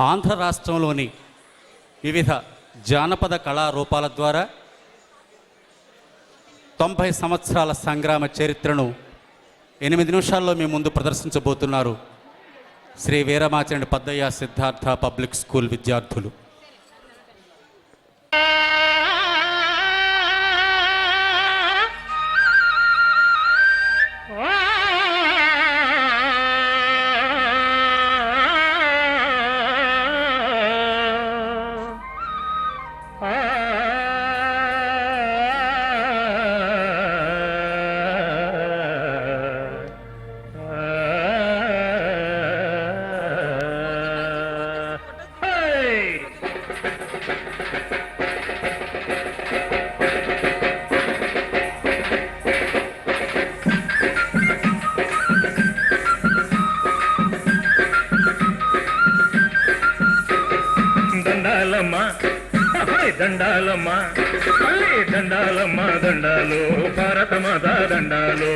ఆంధ్ర రాష్ట్రంలోని వివిధ జానపద కళారూపాల ద్వారా 90 సంవత్సరాల సంగ్రామ చరిత్రను 8 నిమిషాల్లో మీ ముందు ప్రదర్శించబోతున్నారు శ్రీ వీరమాచండి పద్దయ్య సిద్ధార్థ పబ్లిక్ స్కూల్ విద్యార్థులు. దండాలమ్మ దండాలమ్మ దండాలు భారత మాత దండాలు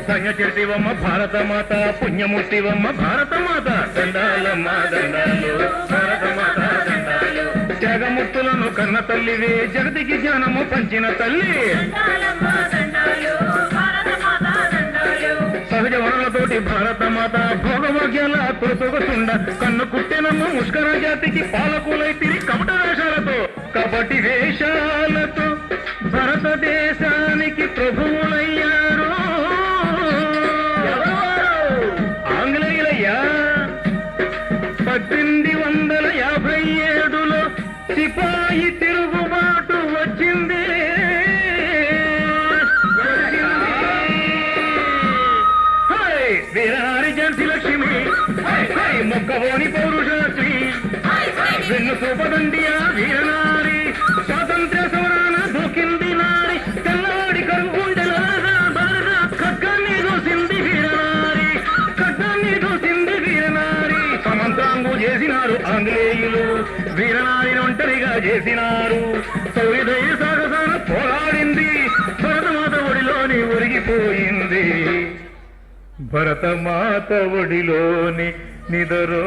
సంగచిర్తివమ్మ భారత మాత పుణ్యమూర్తివమ్మ భారత మాత దండాలమ్మ దండాలు భారత మాత దండాలు త్యాగమూర్తులను కన్న తల్లివే జగతికి జ్ఞానము పంచిన తల్లి సహజ వనరులతోటి భారత మాత భోగభాగ్యాల తొలతొగసుండ కన్ను కుట్టెనమ్మ ముష్కర జాతికి పాలకులైతిరి కపట వేషాలతో కపటి వేషాలతో భారతదేశానికి ప్రభువులయ్యారు ఆంగ్లేయులయ్యా. 1857లో సిపాయి తిరుగుబాటు వచ్చింది. వీరనారి ఝాన్సీ లక్ష్మి మొక్కవోని పౌరుషశ్రీ వెన్ను చూపదండి ఆ వీరనారి స్వాతంత్ర్య సమరాన దూకింది నారి తెల్లాడి కరుగుండెల బాగా ఖడ్గాన్ని దూసింది వీరనారి ఖడ్గాన్ని దూసింది వీరనారి సమంతాంగు చేసినారు ఆంగ్లేయులు వీరనారిని ఒంటరిగా చేసినారు సౌర్యదయ సాగసాన పోరాడింది భరతమాత ఒడిలోని ఒరిగిపోయింది భరతమాత ఒడిలోని నిదరోయింది.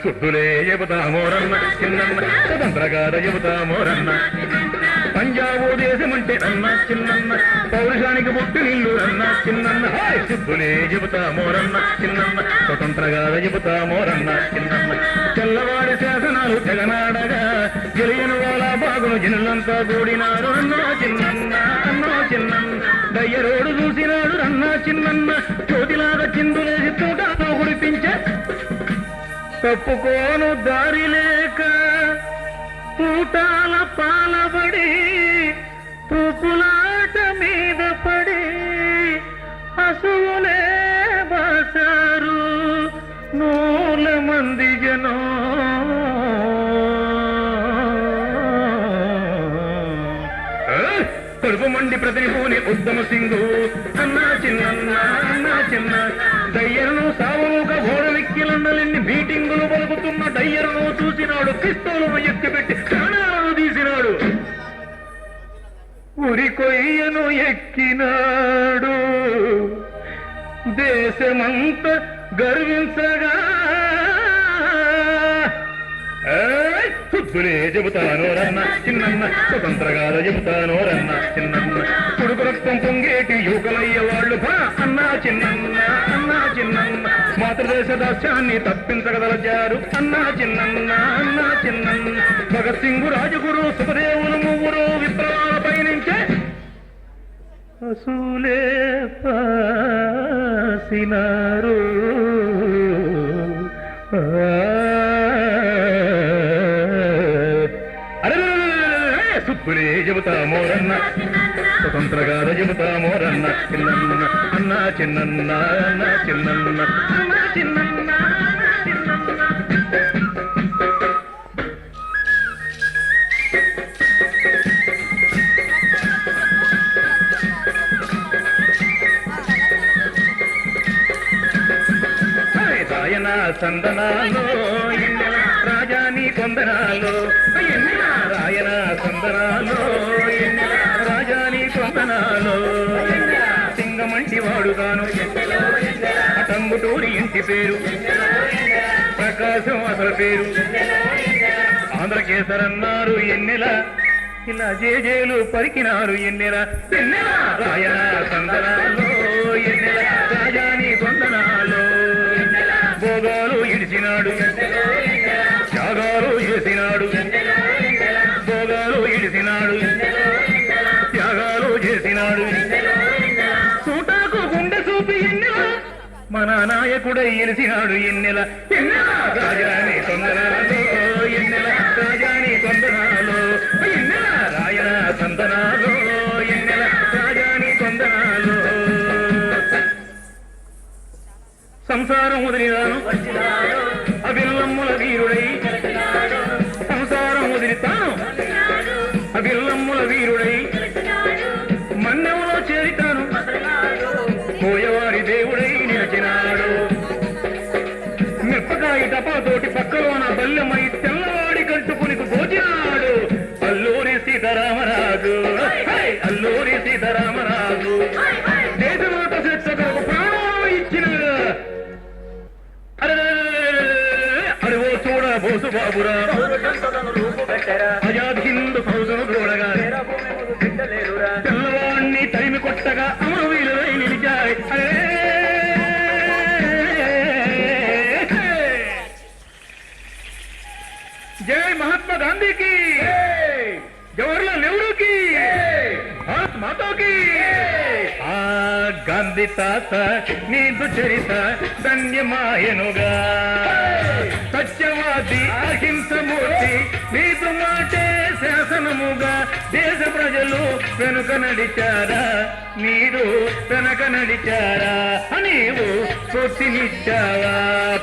సుద్దులే చెబుతామోరన్న చిన్నన్న స్వతంత్రగాథ చెబుతామోరన్న పంజాబు దేశమంటే అన్న చిన్నన్న పౌరుషానికి పుట్టి నిల్లు అన్న చిన్నన్న సుద్దులే చెబుతామోరన్న చిన్నన్న స్వతంత్రగాథ చెబుతామోరన్న చిన్నన్న తెల్లవాడి శాసనాలు తెగనాడగా గెలియని వాళ్ళ బాగును జనులంతా కూడినారు అన్నా చిన్నన్న అన్నా చిన్నన్న దయ్యరోడు చూసినాడు అన్నా చిన్నన్న జ్యోతిలాగా చిందులేసి తోటలో కుడిపించే తప్పుకోను దారి లేక పూటాల పాలబడి పూపులాట మీద పడి అసువులే బాసారు 100 మంది జనం. కడుపు మండి ప్రతినిపోని ఉద్దమ సింగు అన్నా చిన్నన్న అన్నా చిన్న దయ్యరును సావుగా ఓడవెక్కిలండలెన్ని మీటింగులు పలుకుతున్న డయ్యరును చూసినాడు పిస్తోలును ఎక్కిపెట్టి ప్రాణాలను తీసినాడు ఉరి కొయ్యను ఎక్కినాడు దేశమంత గర్వించగా సుద్దులే చెబుతానోరన్న చిన్నన్న స్వతంత్రగాథ చెబుతానోరన్న చిన్నన్న కొడుకు రక్తం పొంగేటి యువకులయ్య వాళ్ళు భా అన్నా చిన్నన్న అన్నా చిన్నన్న మాతృదేశ దాస్యాన్ని తప్పించగదలచారు అన్నా చిన్నన్న అన్నా చిన్నన్న భగత్ సింగ్ రాజగురు సుఖదేవులు ముగ్గురు విప్లవాలపై నుంచే అసూలే పాసినారు. సుద్దులే చెబుతామోరన్న స్వతంత్రగాథ చెబుతామోరన్న చిన్నన్న అన్నా చిన్నన్న అన్నా చిన్నన్న అన్నా చిన్నన్న చిన్నన్న. సందనాలో రాజాని కొందనాలో రాయన సందనాలో రాజాని కొందనాలో సింగమంటి వాడుగాను టంగుటూరి ఇంటి పేరు ప్రకాశం అసలు పేరు ఆంధ్రకేసరన్నారు ఎన్నెల ఇలా జేజేలు పరికినారు ఎన్నెల రాయన సందనాలో ఎన్నెల రాజాని కొందనాలో భోగాలు ఇడిచినాడు త్యాగాలు చేసినాడు భోగాలు ఇడిసినాడు త్యాగాలు చేసినాడు సూటాకు గుండె చూపి ఎన్నెల మన నాయకుడై ఎలిసినాడు ఎన్నెల రాజాని కొందనాలో ఎన్నెల రాజాని కొందనాలో ఎన్నెల రాయన సందనాలో ఎన్నెల రాజాని కొందనాలో సంసారం వదిలినాను అభిల్లమ్ముల వీరుడై సంసారం వదిలితాను అభిల్లమ్ముల వీరుడై మన్నెవలో చేరితాను పోయేవారి దేవుడై నిలిచినాడు మిరపకాయ టపాతోటి పక్కలో నా బల్లెమై తెల్లవాడి కట్టుకుని దోచినాడు అల్లూరి సీతారామరాజు అల్లూరి సీతారామరాజు దేశమాత శిక్షకులకు ప్రాణం ఇచ్చినాడు అరే ఓ చూడ బోసు బాబురా ఆజాద్ హింద్ ఫౌజును చూడగా తెల్లవాడిని తరిమి కొట్టగా అమరవీరులై నిలిచాయి జై మహాత్మా గాంధీకి జవహర్లాల్ నెహ్రూకి భారత్ మాతాకి ఆ గాంధీ తాత నీదు చరిత ధన్యమాయనుగా సత్యవాది అహింసమూర్తి నీదు మాటే శాసనముగా దేశ ప్రజలు వెనుక నడిచారా మీరు వెనక నడిచారా నీవు స్ఫూర్తినిచ్చావా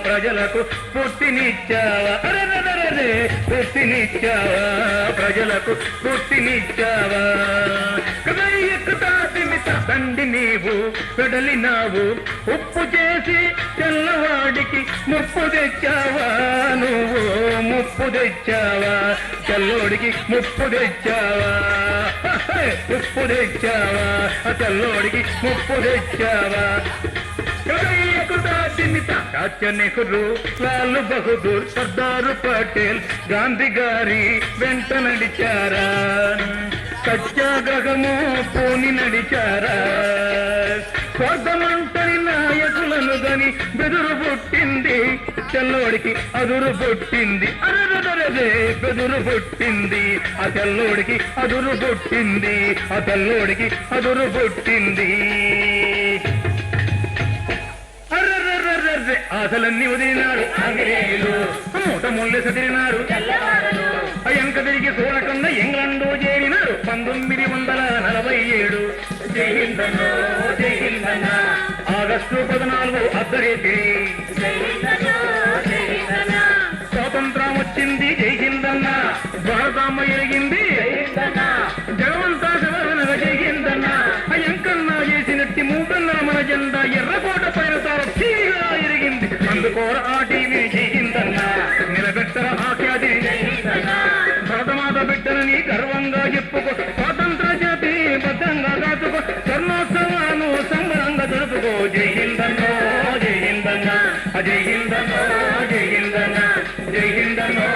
ప్రజలకు స్ఫూర్తినిచ్చావా అరే స్ఫూర్తినిచ్చావా ప్రజలకు స్ఫూర్తినిచ్చావా తండ్రి నీవు పెడలినావు ఉప్పు చేసి తెల్లవాడికి ముప్పు తెచ్చావా నువ్వు ముప్పు తెచ్చావా తెల్లోడికి ముప్పు తెచ్చావా ఉప్పు తెచ్చావా తెల్లోడికి ముప్పు తెచ్చావా నెహ్రూ లాల్ బహదూర్ సర్దారు పటేల్ గాంధీ గారి వెంట నడిచారా సత్యాగ్రహము పూని నడిచారా స్వర్గమంటని నాయకులను గని బెదురు పుట్టింది తెల్లోడికి అదురు పుట్టింది అరే బెదురు పుట్టింది ఆ తెల్లోడికి అదురు పుట్టింది ఆ తెల్లోడికి అదురు పుట్టింది ఆశలన్నీ వదిలినాడు ఆంగ్లేయులు మూట ముళ్ళు సదిరినారు అయంక తిరిగి చూడకుండా ఇంగ్లండు చేరినారు 1947 జై హిందన్నో జై హిందన్న ఆగస్టు 14 అర్ధరేత్రి స్వాతంత్రం వచ్చింది జై హిందన్న భారతమ్మ ఎరిగింది జగవంతా శివనగ జై హిందన్న అయంకన్నా చేసినట్టి మూకన్నా మన జెండా ఎర్రకోట పైన తారగా ఎరిగింది అందుకోర ఆ టీవీ జై హిందన్న నిలబెట్టర ఆ ఖ్యాతి భరతమాత బిడ్డలని గర్వంగా చెప్పుకో స్వాతంత్ర జాతి భద్రంగా కాచుకో స్వర్ణోత్సవాలు సంబరంగా జరుపుకో జై హిందన్నో జై హిందన్న జై హిందన్నో జై హిందన్న జై హిందన్నో